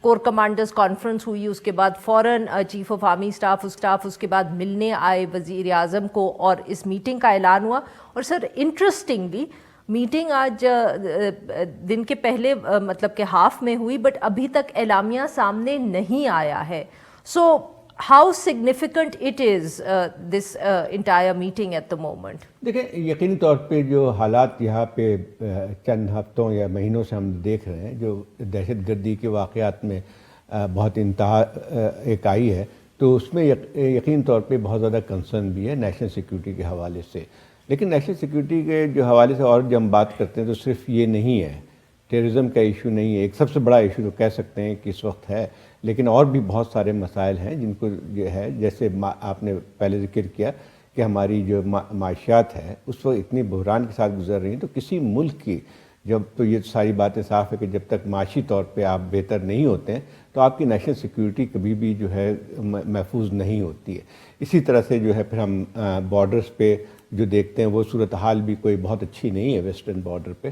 Corps commanders conference ہوئی، اس کے بعد فوراً چیف آف آرمی اسٹاف اس کے بعد ملنے آئے وزیر اعظم کو اور اس میٹنگ کا اعلان ہوا. اور سر انٹرسٹنگلی میٹنگ آج دن کے پہلے مطلب کہ ہاف میں ہوئی، بٹ ابھی تک اعلامیہ سامنے نہیں آیا ہے. So how significant it is this entire meeting at the moment? دیکھیں، یقینی طور پہ جو حالات یہاں پہ چند ہفتوں یا مہینوں سے ہم دیکھ رہے ہیں، جو دہشت گردی کے واقعات میں بہت انتہا ایک آئی ہے، تو اس میں یقینی طور پہ بہت زیادہ کنسرن بھی ہے نیشنل سیکیورٹی کے حوالے سے. لیکن نیشنل سیکیورٹی کے جو حوالے سے اور جب ہم بات کرتے ہیں تو صرف یہ نہیں ہے، ٹیررزم کا ایشو نہیں ہے. ایک سب سے بڑا ایشو تو کہہ سکتے ہیں کہ اس وقت ہے، لیکن اور بھی بہت سارے مسائل ہیں جن کو جو ہے، جیسے آپ نے پہلے ذکر کیا کہ ہماری جو معاشیات ہے اس وقت اتنی بحران کے ساتھ گزر رہی ہیں. تو کسی ملک کی جب تو یہ ساری باتیں صاف ہے کہ جب تک معاشی طور پہ آپ بہتر نہیں ہوتے ہیں تو آپ کی نیشنل سیکیورٹی کبھی بھی جو ہے محفوظ نہیں ہوتی ہے. اسی طرح سے جو ہے پھر ہم بارڈرز پہ جو دیکھتے ہیں وہ صورتحال بھی کوئی بہت اچھی نہیں ہے ویسٹرن بارڈر پہ.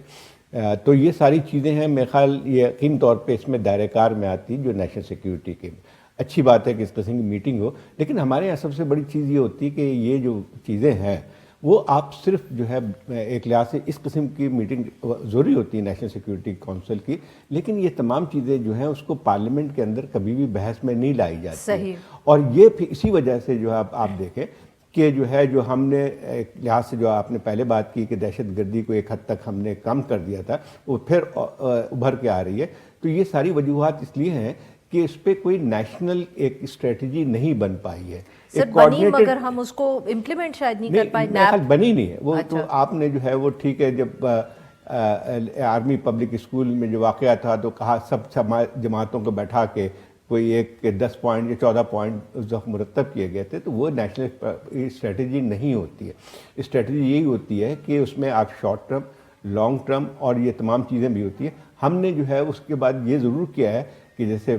تو یہ ساری چیزیں ہیں، میرے خیال یقین طور پہ اس میں دائرہ کار میں آتی جو نیشنل سیکیورٹی کے. اچھی بات ہے کہ اس قسم کی میٹنگ ہو، لیکن ہمارے یہاں سب سے بڑی چیز یہ ہوتی ہے کہ یہ جو چیزیں ہیں وہ آپ صرف جو ہے ایک لحاظ سے اس قسم کی میٹنگ ضروری ہوتی ہے نیشنل سیکیورٹی کونسل کی، لیکن یہ تمام چیزیں جو ہیں اس کو پارلیمنٹ کے اندر کبھی بھی بحث میں نہیں لائی جاتی. صحیح. اور یہ پھر اسی وجہ سے جو ہے آپ دیکھیں کہ جو ہے جو ہم نے ایک لحاظ سے جو آپ نے پہلے بات کی کہ دہشت گردی کو ایک حد تک ہم نے کم کر دیا تھا، وہ پھر ابھر کے آ رہی ہے. تو یہ ساری وجوہات اس لیے ہیں کہ اس پہ کوئی نیشنل ایک اسٹریٹجی نہیں بن پائی ہے. سر بنی مگر ہم اس کو امپلیمنٹ شاید نہیں کر پائے. بنی نہیں ہے وہ. تو آپ نے جو ہے وہ ٹھیک ہے، جب آرمی پبلک اسکول میں جو واقعہ تھا تو کہا سب جماعتوں کو بیٹھا کے کوئی ایک 10 پوائنٹ یا 14 پوائنٹ اس وقت مرتب کیے گئے تھے. تو وہ نیشنل اسٹریٹجی نہیں ہوتی ہے. اسٹریٹجی یہی ہوتی ہے کہ اس میں آپ شارٹ ٹرم، لانگ ٹرم اور یہ تمام چیزیں بھی ہوتی ہیں. ہم نے جو ہے اس کے بعد یہ ضرور کیا ہے کہ جیسے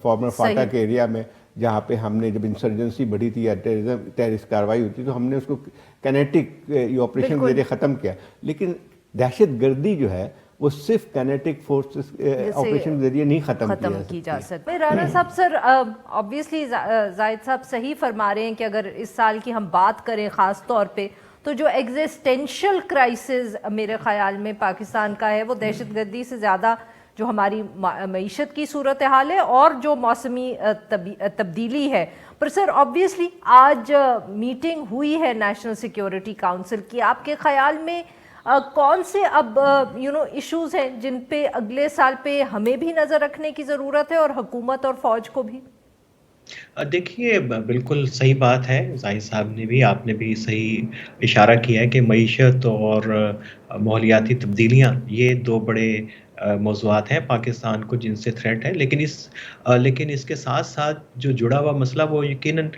فارمر فاٹا کے ایریا میں جہاں پہ ہم نے جب انسرجنسی بڑھی تھی یا ٹیررسٹ کارروائی ہوئی تھی تو ہم نے اس کو کینیٹک آپریشن کے ذریعے ختم کیا. لیکن دہشت گردی جو ہے وہ صرف کینیٹک فورسز آپریشن کے ذریعے نہیں ختم کی جا سکتی. رانا صاحب، سر آبویسلی زاہد صاحب صحیح فرما رہے ہیں کہ اگر اس سال کی ہم بات کریں خاص طور پہ تو جو ایگزسٹینشل کرائسس میرے خیال میں پاکستان کا ہے وہ دہشت گردی سے زیادہ جو ہماری معیشت کی صورتحال ہے اور جو موسمی تبدیلی ہے. پر سر آبویسلی آج میٹنگ ہوئی ہے نیشنل سیکیورٹی کاؤنسل کی، آپ کے خیال میں کون سے اب ایشوز ہیں جن پہ اگلے سال پہ ہمیں بھی نظر رکھنے کی ضرورت ہے اور حکومت اور فوج کو بھی؟ دیکھیے، بالکل صحیح بات ہے، زاہد صاحب نے بھی، آپ نے بھی صحیح اشارہ کیا ہے کہ معیشت اور ماحولیاتی تبدیلیاں یہ دو بڑے موضوعات ہیں پاکستان کو جن سے تھریٹ ہے. لیکن اس کے ساتھ ساتھ جو جڑا ہوا مسئلہ وہ یقیناً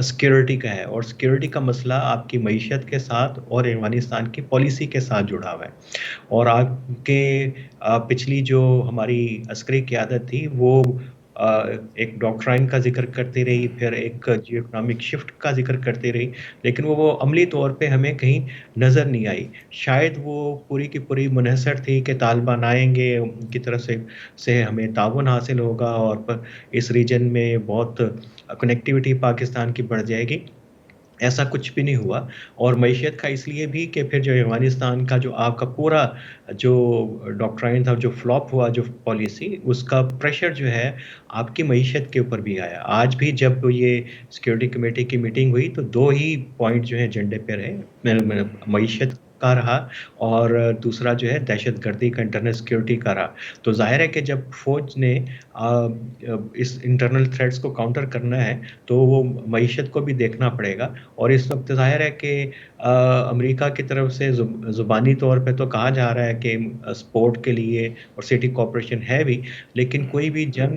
سیکیورٹی کا ہے، اور سیکیورٹی کا مسئلہ آپ کی معیشت کے ساتھ اور افغانستان کی پالیسی کے ساتھ جڑا ہوا ہے. اور آپ کے پچھلی جو ہماری عسکری قیادت تھی وہ ایک ڈاکٹرائن کا ذکر کرتی رہی، پھر ایک جیو اکنامک شفٹ کا ذکر کرتی رہی، لیکن وہ عملی طور پہ ہمیں کہیں نظر نہیں آئی. شاید وہ پوری کی پوری منحصر تھی کہ طالبان آئیں گے، ان کی طرف سے ہمیں تعاون حاصل ہوگا اور اس ریجن میں بہت کنیکٹیوٹی پاکستان کی بڑھ جائے گی. ایسا کچھ بھی نہیں ہوا. اور معیشت کا اس لیے بھی کہ پھر جو افغانستان کا جو آپ کا پورا جو ڈاکٹرائن تھا، جو فلاپ ہوا جو پالیسی، اس کا پریشر جو ہے آپ کی معیشت کے اوپر بھی آیا. آج بھی جب یہ سیکیورٹی کمیٹی کی میٹنگ ہوئی تو دو ہی پوائنٹ جو ہیں ایجنڈے پہ رہے، معیشت کا رہا اور دوسرا جو ہے دہشت گردی کا انٹرنل سیکیورٹی کا رہا. تو ظاہر ہے کہ جب فوج نے اس انٹرنل تھریٹس کو کاؤنٹر کرنا ہے تو وہ معیشت کو بھی دیکھنا پڑے گا. اور اس وقت ظاہر ہے کہ امریکہ کی طرف سے زبانی طور پہ تو کہا جا رہا ہے کہ سپورٹ کے لیے اور سٹی کوآپریشن ہے بھی، لیکن کوئی بھی جنگ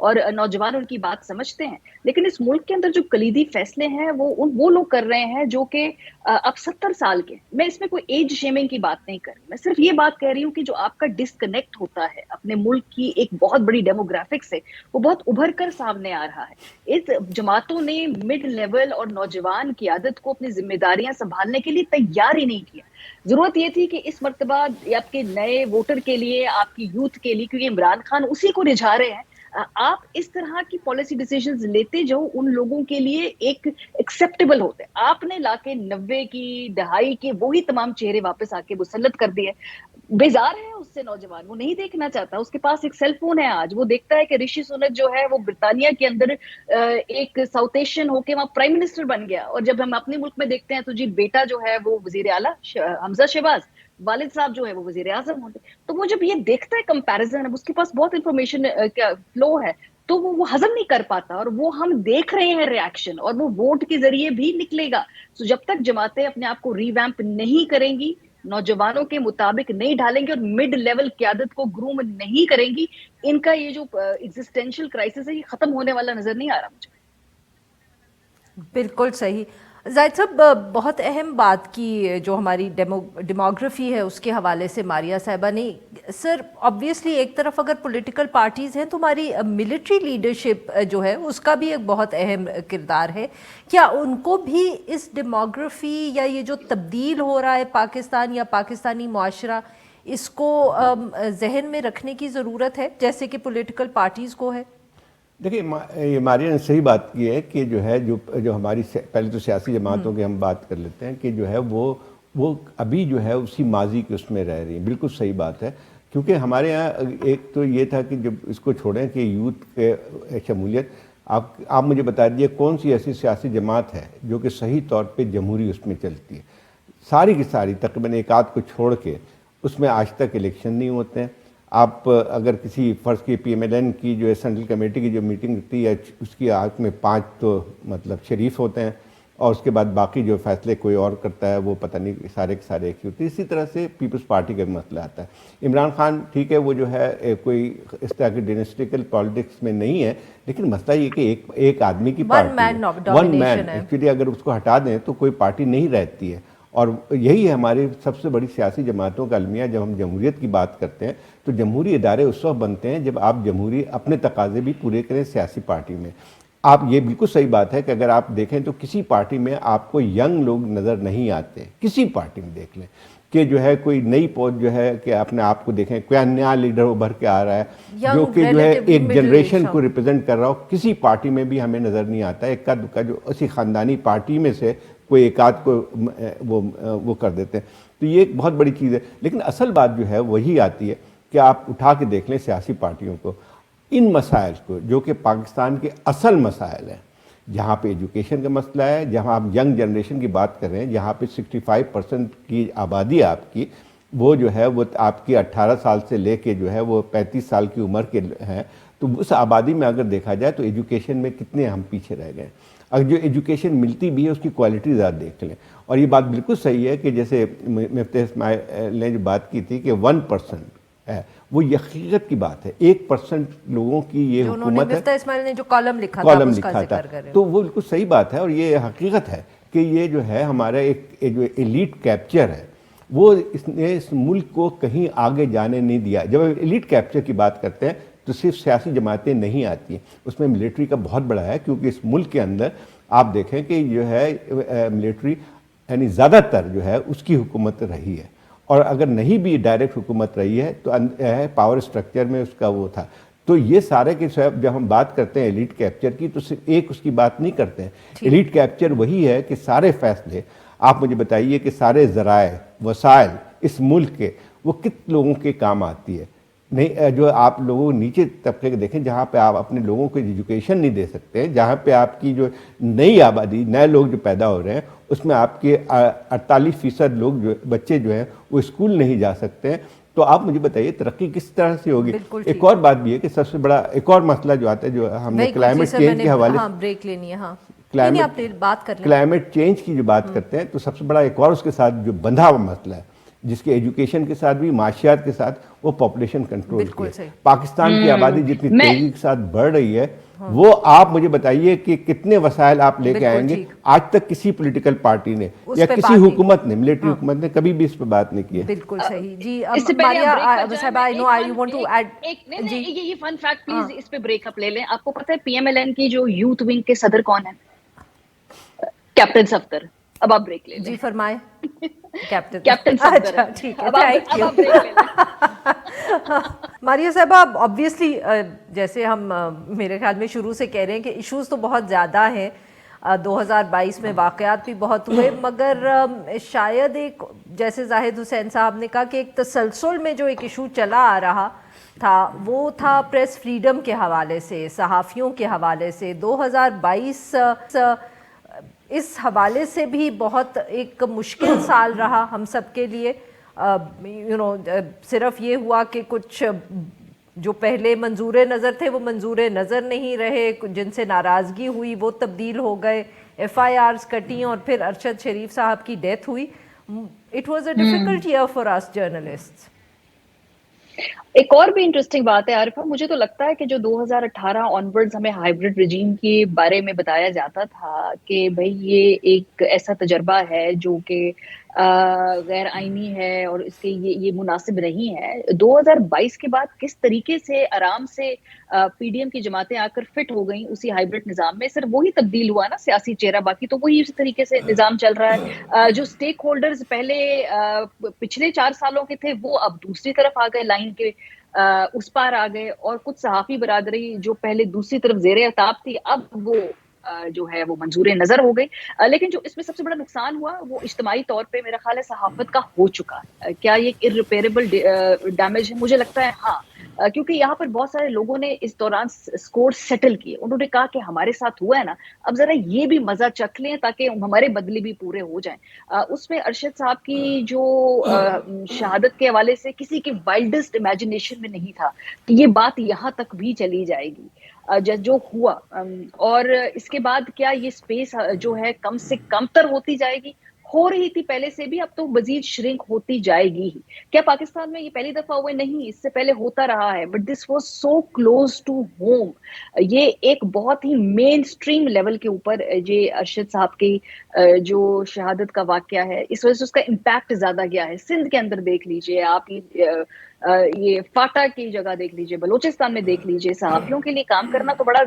اور نوجوان ان کی بات سمجھتے ہیں. لیکن اس ملک کے اندر جو کلیدی فیصلے ہیں وہ لوگ کر رہے ہیں جو کہ اب 70 سال کے. میں اس میں کوئی ایج شیمنگ کی بات نہیں کر رہی, میں صرف یہ بات کہہ رہی ہوں کہ جو آپ کا ڈسکنیکٹ ہوتا ہے اپنے ملک کی ایک بہت بڑی ڈیموگرافک سے, وہ بہت ابھر کر سامنے آ رہا ہے. اس جماعتوں نے مڈ لیول اور نوجوان قیادت کو اپنی ذمہ داریاں سنبھالنے کے لیے تیار ہی نہیں کیا. ضرورت یہ تھی کہ اس مرتبہ آپ کے نئے ووٹر کے لیے, آپ کی یوتھ کے لیے, کیونکہ عمران خان اسی کو رجھا رہے ہیں, آپ اس طرح کی پالیسی ڈیسیژنز لیتے جو ان لوگوں کے لیے ایک ایکسیپٹیبل ہوتے. آپ نے لا کے 90 کی دہائی کے وہی تمام چہرے واپس آ کے مسلط کر دیے. بیزار ہے اس سے نوجوان, وہ نہیں دیکھنا چاہتا. اس کے پاس ایک سیل فون ہے آج, وہ دیکھتا ہے کہ رشی سنک جو ہے وہ برطانیہ کے اندر ایک ساؤتھ ایشین ہو کے وہاں پرائم منسٹر بن گیا, اور جب ہم اپنے ملک میں دیکھتے ہیں تو جی بیٹا جو ہے وہ وزیر اعلیٰ حمزہ شہباز, والد صاحب جو ہے وہ وزیر اعظم ہوتے. تو وہ جب یہ دیکھتا ہے کمپیریزن, اب اس کے پاس بہت انفارمیشن فلو ہے, تو وہ ہضم نہیں کر پاتا. اور وہ ہم دیکھ رہے ہیں ریاکشن, اور وہ ووٹ کے ذریعے بھی نکلے گا. تو جب تک جماعتیں اپنے آپ کو ری ویمپ نہیں کریں گی, نوجوانوں کے مطابق نہیں ڈھالیں گے, اور مڈ لیول قیادت کو گروم نہیں کریں گی, ان کا یہ جو ایگزسٹینشیل کرائسس ہے یہ ختم ہونے والا نظر نہیں آ رہا مجھے. بالکل صحیح. زاہد صاحب, بہت اہم بات کی جو ہماری ڈیموگرافی ہے اس کے حوالے سے ماریہ صاحبہ نے. سر آبویسلی ایک طرف اگر پولیٹیکل پارٹیز ہیں تو ہماری ملٹری لیڈرشپ جو ہے اس کا بھی ایک بہت اہم کردار ہے. کیا ان کو بھی اس ڈیموگرافی یا یہ جو تبدیل ہو رہا ہے پاکستان یا پاکستانی معاشرہ, اس کو ذہن میں رکھنے کی ضرورت ہے جیسے کہ پولیٹیکل پارٹیز کو ہے؟ دیکھیے, یہ ماریہ نے صحیح بات کی ہے کہ جو ہے جو ہماری پہلے تو سیاسی جماعتوں کی ہم بات کر لیتے ہیں کہ جو ہے وہ ابھی جو ہے اسی ماضی کے اس میں رہ رہی ہیں. بالکل صحیح بات ہے, کیونکہ ہمارے ہاں ایک تو یہ تھا کہ جب اس کو چھوڑیں کہ یوتھ کے شمولیت, آپ مجھے بتا دیجیے کون سی ایسی سیاسی جماعت ہے جو کہ صحیح طور پہ جمہوری اس میں چلتی ہے. ساری کی ساری تقریباً ایک آدھ کو چھوڑ کے اس میں آج تک الیکشن نہیں ہوتے ہیں. آپ اگر کسی فرض کی پی ایم ایل این کی جو ہے سینٹرل کمیٹی کی جو میٹنگ ہوتی ہے اس کی آج میں 5 تو مطلب شریف ہوتے ہیں, اور اس کے بعد باقی جو فیصلے کوئی اور کرتا ہے وہ پتہ نہیں سارے کے سارے ایک ہی ہوتے ہیں. اسی طرح سے پیپلز پارٹی کا بھی مسئلہ آتا ہے. عمران خان ٹھیک ہے, وہ جو ہے کوئی اس طرح کی ڈائنسٹیکل پالیٹکس میں نہیں ہے, لیکن مسئلہ یہ کہ ایک آدمی کی پارٹی ہے, ون مین. ایکچولی اگر اس کو ہٹا دیں تو کوئی پارٹی نہیں رہتی ہے. اور یہی ہے ہماری سب سے بڑی سیاسی جماعتوں کا المیہ. جب ہم جمہوریت کی بات کرتے ہیں تو جمہوری ادارے اس وقت بنتے ہیں جب آپ جمہوری اپنے تقاضے بھی پورے کریں سیاسی پارٹی میں. آپ یہ بالکل صحیح بات ہے کہ اگر آپ دیکھیں تو کسی پارٹی میں آپ کو ینگ لوگ نظر نہیں آتے. کسی پارٹی میں دیکھ لیں کہ جو ہے کوئی نئی پوسٹ جو ہے کہ اپنے آپ کو دیکھیں کوئی نیا لیڈر ابھر کے آ رہا ہے جو کہ جو ہے ایک جنریشن کو ریپرزینٹ کر رہا ہو, کسی پارٹی میں بھی ہمیں نظر نہیں آتا. ایک کا جو اسی خاندانی پارٹی میں سے کوئی ایک آدھ کو وہ کر دیتے ہیں. تو یہ ایک بہت بڑی چیز ہے. لیکن اصل بات جو ہے وہی آتی ہے کہ آپ اٹھا کے دیکھ لیں سیاسی پارٹیوں کو, ان مسائل کو جو کہ پاکستان کے اصل مسائل ہیں, جہاں پہ ایجوکیشن کا مسئلہ ہے, جہاں آپ ینگ جنریشن کی بات کر رہے ہیں, جہاں پہ 65% کی آبادی آپ کی وہ جو ہے وہ آپ کی 18 سال سے لے کے جو ہے وہ 35 سال کی عمر کے ہیں. تو اس آبادی میں اگر دیکھا جائے تو ایجوکیشن میں کتنے ہم پیچھے رہ گئے. اگر جو ایجوکیشن ملتی بھی ہے اس کی کوالٹی زیادہ دیکھ لیں. اور یہ بات بالکل صحیح ہے کہ جیسے مفتی اسماعیل نے جو بات کی تھی کہ 1% ہے, وہ یہ حقیقت کی بات ہے. 1% لوگوں کی یہ حکومت ہے. مفتی اسماعیل نے جو کالم لکھا تھا تو وہ بالکل صحیح بات ہے, اور یہ حقیقت ہے کہ یہ جو ہے ہمارا ایک جو ایلیٹ کیپچر ہے وہ اس نے اس ملک کو کہیں آگے جانے نہیں دیا. جب ایلیٹ کیپچر کی بات کرتے ہیں تو صرف سیاسی جماعتیں نہیں آتی ہیں, اس میں ملٹری کا بہت بڑا ہے. کیونکہ اس ملک کے اندر آپ دیکھیں کہ جو ہے ملٹری یعنی زیادہ تر جو ہے اس کی حکومت رہی ہے, اور اگر نہیں بھی ڈائریکٹ حکومت رہی ہے تو پاور اسٹرکچر میں اس کا وہ تھا. تو یہ سارے کے جب ہم بات کرتے ہیں ایلیٹ کیپچر کی تو صرف ایک اس کی بات نہیں کرتے ہیں. ایلیٹ کیپچر وہی ہے کہ سارے فیصلے, آپ مجھے بتائیے کہ سارے ذرائع وسائل اس ملک کے وہ کت لوگوں کے کام آتی ہے. نہیں, جو آپ لوگوں نیچے طبقے کے دیکھیں جہاں پہ آپ اپنے لوگوں کو ایجوکیشن نہیں دے سکتے, جہاں پہ آپ کی جو نئی آبادی نئے لوگ جو پیدا ہو رہے ہیں اس میں آپ کے 48% لوگ جو بچے جو ہیں وہ اسکول نہیں جا سکتے ہیں. تو آپ مجھے بتائیے ترقی کس طرح سے ہوگی. ایک اور بات بھی ہے کہ سب سے بڑا ایک اور مسئلہ جو آتا ہے جو ہم نے کلائمیٹ چینج کے حوالے سے کلائمیٹ چینج کی جو بات کرتے ہیں تو سب سے بڑا ایک اور اس کے ساتھ جو بندھا ہوا مسئلہ ہے جس کے ایجوکیشن کے ساتھ بھی معاشیات کے ساتھ وہ پاپولیشن کنٹرول کی بالکل ہے. صحیح. پاکستان کی آبادی جتنی تیزی کے ساتھ بڑھ رہی ہے وہ آپ مجھے بتائیے کہ کتنے وسائل آپ لے کے آئیں گے. آج تک کسی پولیٹیکل پارٹی نے یا کسی حکومت نے, ملٹری حکومت نے کبھی بھی اس پہ بات نہیں کی ہے. بالکل صحیح. جی اس سے پہلے صاحبہ آئی نو آئی وانٹ ٹو ایڈ. جی یہ فن فیکٹ پلیز اس پہ بریک اپ لے لیں. آپ کو پتہ ہے پی ایم ایل این کی جو یوتھ ونگ کے صدر کون ہیں؟ کیپٹن صفدر. اب آپ بریک لے لیں. جی فرمائیں. کیپٹن صفدر. اچھا ٹھیک ہے, تھینک یو. ماریہ صاحبہ, آبویسلی جیسے ہم میرے خیال میں شروع سے کہہ رہے ہیں کہ ایشوز تو بہت زیادہ ہیں. 2022 میں واقعات بھی بہت ہوئے, مگر شاید ایک جیسے زاہد حسین صاحب نے کہا کہ ایک تسلسل میں جو ایک ایشو چلا آ رہا تھا وہ تھا پریس فریڈم کے حوالے سے, صحافیوں کے حوالے سے. 2022 اس حوالے سے بھی بہت ایک مشکل سال رہا ہم سب کے لیے. صرف یہ ہوا کہ کچھ جو پہلے منظور نظر تھے وہ منظور نظر نہیں رہے, جن سے ناراضگی ہوئی وہ تبدیل ہو گئے, ایف آئی آرز کٹیں اور پھر ارشد شریف صاحب کی ڈیتھ ہوئی. It was a difficult year for us journalist. ایک اور بھی انٹرسٹنگ بات ہے عارفہ, مجھے تو لگتا ہے کہ جو 2018 آنورڈز ہمیں ہائیبرڈ رجیم کے بارے میں بتایا جاتا تھا کہ بھئی یہ ایک ایسا تجربہ ہے جو کہ غیر آئینی ہے اور اس کے یہ مناسب نہیں ہے. 2022 کے بعد کس طریقے سے آرام سے پی ڈی ایم کی جماعتیں آ کر فٹ ہو گئیں اسی ہائیبرڈ نظام میں. صرف وہی تبدیل ہوا نا سیاسی چہرہ, باقی تو وہی اسی طریقے سے نظام چل رہا ہے. جو سٹیک ہولڈرز پہلے پچھلے 4 سالوں کے تھے وہ اب دوسری طرف آ گئے, لائن کے اس پار آ گئے, اور کچھ صحافی برادری جو پہلے دوسری طرف زیر عتاب تھی اب وہ جو ہے وہ منظور نظر ہو گئی. لیکن جو اس میں سب سے بڑا نقصان ہوا وہ اجتماعی طور پہ میرا خیال ہے صحافت کا ہو چکا. کیا یہ ارریپیریبل ڈیمیج ہے؟ مجھے لگتا ہے ہاں, کیونکہ یہاں پر بہت سارے لوگوں نے اس دوران سکور سیٹل کیے. انہوں نے کہا کہ ہمارے ساتھ ہوا ہے نا, اب ذرا یہ بھی مزہ چکھ لیں تاکہ ہمارے بدلے بھی پورے ہو جائیں. اس میں ارشد صاحب کی جو شہادت کے حوالے سے کسی کی وائلڈسٹ امیجنیشن میں نہیں تھا کہ یہ بات یہاں تک بھی چلی جائے گی جو ہوا. اور اس کے بعد کیا یہ سپیس جو ہے کم سے کم تر ہوتی جائے گی؟ ہو رہی تھی پہلے سے بھی, اب تو مزید شرنک ہوتی جائے گی. کیا پاکستان میں یہ پہلی دفعہ ہوئے؟ نہیں, اس سے پہلے ہوتا رہا ہے, but this was so close to home. یہ ایک بہت ہی مین اسٹریم لیول کے اوپر یہ ارشد صاحب کی جو شہادت کا واقعہ ہے, اس وجہ سے اس کا امپیکٹ زیادہ گیا ہے. سندھ کے اندر دیکھ لیجئے آپ, یہ فاٹا کی جگہ دیکھ لیجئے, بلوچستان میں دیکھ لیجئے, صحافیوں کے لیے کام کرنا تو بڑا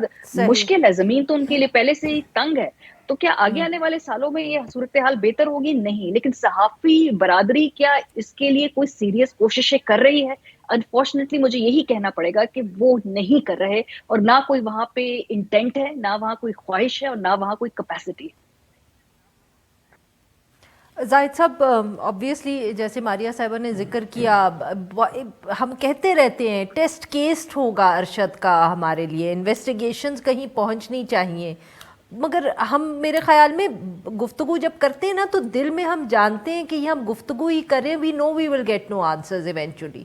مشکل ہے, زمین تو ان کے لیے پہلے سے ہی تنگ ہے. تو کیا آگے آنے والے سالوں میں یہ صورتحال بہتر ہوگی؟ نہیں, لیکن صحافی برادری کیا اس کے لیے کوئی سیریس کوششیں کر رہی ہے؟ انفارچونیٹلی مجھے یہی کہنا پڑے گا کہ وہ نہیں کر رہے, اور نہ کوئی وہاں پہ انٹینٹ ہے, نہ وہاں کوئی خواہش ہے, اور نہ وہاں کوئی کیپیسٹی ہے. زاہد صاحب, آبویسلی جیسے ماریہ صاحبہ نے ذکر کیا, ہم کہتے رہتے ہیں ٹیسٹ کیس ہوگا ارشد کا ہمارے لیے, انویسٹیگیشنز کہیں پہنچنی چاہیے, مگر ہم میرے خیال میں گفتگو جب کرتے ہیں نا تو دل میں ہم جانتے ہیں کہ یہ ہم گفتگو ہی کریں, we know we will get no answers eventually.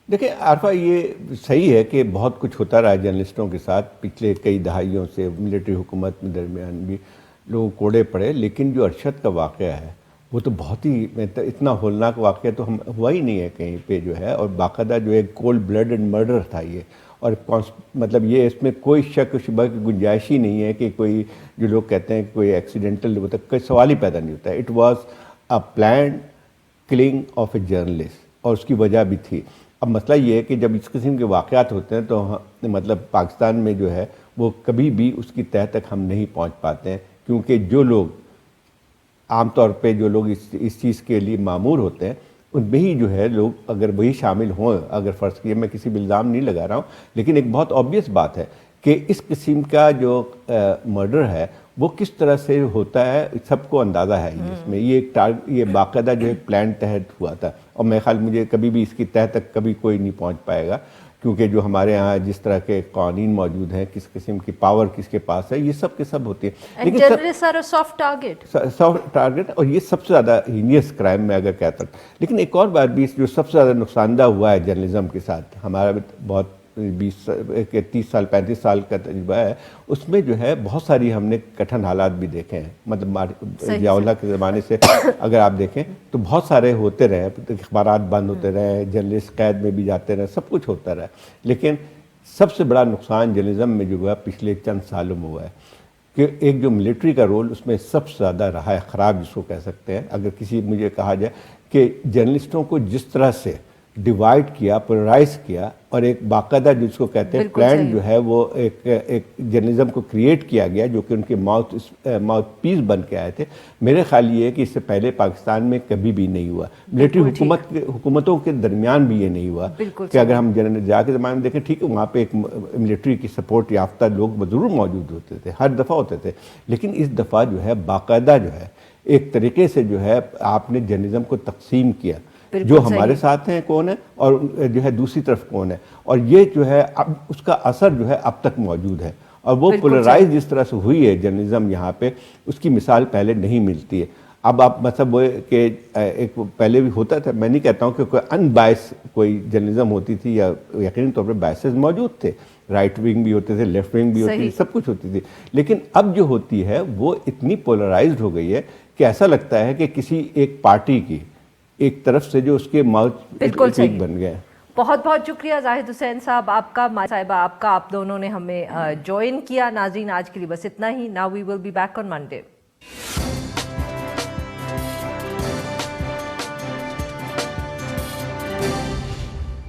دیکھیں عارفہ, یہ صحیح ہے کہ بہت کچھ ہوتا رہا جرنلسٹوں کے ساتھ پچھلے کئی دہائیوں سے, ملٹری حکومت میں درمیان بھی لوگ کوڑے پڑے, لیکن جو ارشد کا واقعہ ہے وہ تو بہت ہی اتنا ہولناک واقعہ تو ہوا ہی نہیں ہے کہیں پہ جو ہے, اور باقاعدہ جو ایک کولڈ بلڈڈ مرڈر تھا یہ, اور مطلب یہ اس میں کوئی شک و شبہ کی گنجائش ہی نہیں ہے کہ کوئی جو لوگ کہتے ہیں کوئی ایکسیڈنٹل ہوتا ہے, کوئی سوال ہی پیدا نہیں ہوتا ہے. It was a planned killing of a journalist, اور اس کی وجہ بھی تھی. اب مسئلہ یہ ہے کہ جب اس قسم کے واقعات ہوتے ہیں تو مطلب پاکستان میں جو ہے وہ کبھی بھی اس کی تہہ تک ہم نہیں پہنچ پاتے ہیں, کیونکہ جو لوگ عام طور پہ جو لوگ اس چیز کے لیے مامور ہوتے ہیں ان میں ہی جو ہے لوگ اگر وہی شامل ہوں, اگر فرض کیے, میں کسی بھی الزام نہیں لگا رہا ہوں, لیکن ایک بہت آبویس بات ہے کہ اس قسم کا جو مرڈر ہے وہ کس طرح سے ہوتا ہے سب کو اندازہ ہے. اس میں یہ باقاعدہ جو ہے پلان تحت ہوا تھا, اور میں خیال مجھے کبھی بھی اس کی تہہ تک کبھی کوئی نہیں پہنچ پائے گا, کیونکہ جو ہمارے ہاں جس طرح کے قوانین موجود ہیں, کس قسم کی پاور کس کے پاس ہے, یہ سب کے سب ہوتی ہے. لیکن سافٹ ٹارگٹ, اور یہ سب سے زیادہ ہینیس کرائم میں اگر کہتا ہوں. لیکن ایک اور بات بھی جو سب سے زیادہ نقصان دہ ہوا ہے جرنلزم کے ساتھ, ہمارا بہت 30 سال 35 سال کا تجربہ ہے، اس میں جو ہے بہت ساری ہم نے کٹھن حالات بھی دیکھے ہیں. مطلب ضیاء اللہ کے زمانے سے اگر آپ دیکھیں تو بہت سارے ہوتے رہے، اخبارات بند ہوتے رہے، جرنلسٹ قید میں بھی جاتے رہے، سب کچھ ہوتا رہا. لیکن سب سے بڑا نقصان جرنلزم میں جو ہوا پچھلے چند سالوں میں ہوا ہے کہ ایک جو ملٹری کا رول اس میں سب سے زیادہ رہا ہے خراب، جس کو کہہ سکتے ہیں. اگر کسی مجھے کہا جائے کہ جرنلسٹوں کو جس طرح سے ڈیوائڈ کیا، پولرائز کیا، اور ایک باقاعدہ جس کو کہتے ہیں پلان جو ہے وہ ایک جرنلزم کو کریٹ کیا گیا جو کہ ان کے ماؤتھ پیس بن کے آئے تھے. میرے خیال یہ ہے کہ اس سے پہلے پاکستان میں کبھی بھی نہیں ہوا. ملٹری حکومتوں کے درمیان بھی یہ نہیں ہوا کہ اگر ہم جنرل ضیاء کے زمانے میں دیکھیں، ٹھیک ہے وہاں پہ ایک ملٹری کی سپورٹ یافتہ لوگ ضرور موجود ہوتے تھے، ہر دفعہ ہوتے تھے، لیکن اس دفعہ جو ہے باقاعدہ جو ہے ایک طریقے سے جو ہے آپ نے جرنلزم کو تقسیم کیا، جو ہمارے ساتھ ہیں کون ہے اور جو ہے دوسری طرف کون ہے، اور یہ جو ہے اب اس کا اثر جو ہے اب تک موجود ہے. اور وہ پولرائز جس طرح سے ہوئی ہے جرنلزم یہاں پہ، اس کی مثال پہلے نہیں ملتی ہے. اب آپ مطلب وہ کہ ایک پہلے بھی ہوتا تھا، میں نہیں کہتا ہوں کہ کوئی ان بائس کوئی جرنلزم ہوتی تھی، یا یقینی طور پر بائسز موجود تھے، رائٹ ونگ بھی ہوتے تھے، لیفٹ ونگ بھی ہوتی تھی، سب کچھ ہوتی تھی. لیکن اب جو ہوتی ہے وہ اتنی پولرائزڈ ہو گئی ہے کہ ایسا لگتا ہے کہ کسی ایک پارٹی کی ایک طرف سے جو اس کے ماؤتھ پیک بن گئے. بہت بہت شکریہ زاہد حسین صاحب آپ کا، صاحبہ آپ کا، آپ دونوں نے ہمیں جوائن کیا. ناظرین آج کے لیے بس اتنا ہی. Now we will be back on Monday.